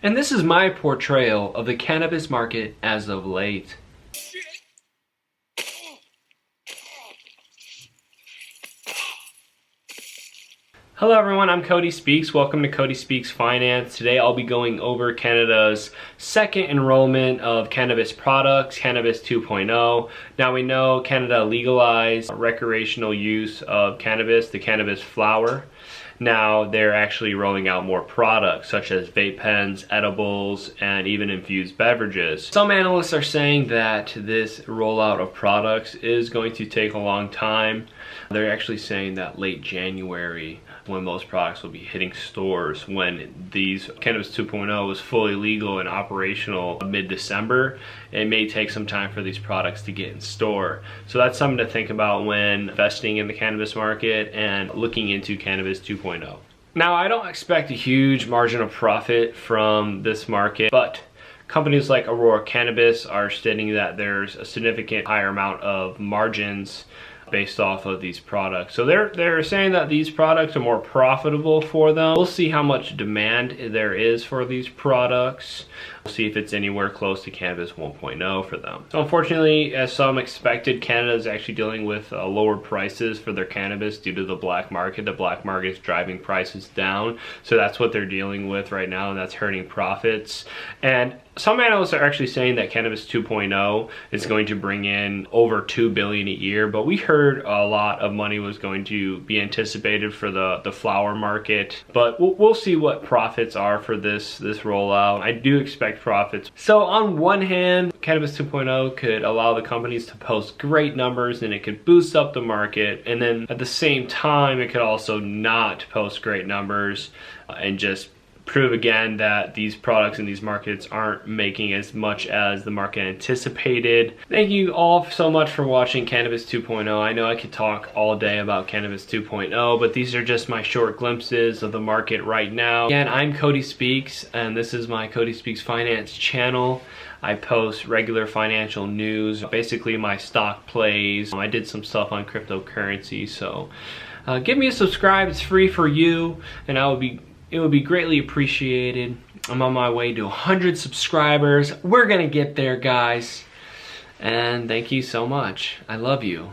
And this is my portrayal of the cannabis market as of late. Hello everyone, I'm Cotey Speaks. Welcome to Cotey Speaks Finance. Today I'll be going over Canada's second enrollment of cannabis products, Cannabis 2.0. Now we know Canada legalized recreational use of cannabis, the cannabis flower. Now they're actually rolling out more products such as vape pens, edibles, and even infused beverages. Some analysts are saying that this rollout of products is going to take a long time. They're actually saying that late January when most products will be hitting stores. When these Cannabis 2.0 is fully legal and operational mid-December, it may take some time for these products to get in store. So that's something to think about when investing in the cannabis market and looking into Cannabis 2.0. Now, I don't expect a huge margin of profit from this market, but companies like Aurora Cannabis are stating that there's a significant higher amount of margins based off of these products. So they're saying that these products are more profitable for them. We'll see how much demand there is for these products. We'll see if it's anywhere close to Cannabis 1.0 for them. So unfortunately, as some expected, Canada is actually dealing with lower prices for their cannabis due to the black market. The black market is driving prices down. So that's what they're dealing with right now, and that's hurting profits. And some analysts are actually saying that Cannabis 2.0 is going to bring in over $2 billion a year, but we heard a lot of money was going to be anticipated for the flower market. But we'll see what profits are for this rollout. I do expect profits. So on one hand, Cannabis 2.0 could allow the companies to post great numbers and it could boost up the market, and then at the same time it could also not post great numbers and just prove again that these products in these markets aren't making as much as the market anticipated. Thank you all so much for watching Cannabis 2.0. I know I could talk all day about Cannabis 2.0, but these are just my short glimpses of the market right now. Again, I'm Cotey Speaks, and this is my Cotey Speaks Finance channel. I post regular financial news, basically my stock plays. I did some stuff on cryptocurrency, so give me a subscribe. It's free for you, and it would be greatly appreciated. I'm on my way to 100 subscribers. We're gonna get there, guys. And thank you so much. I love you.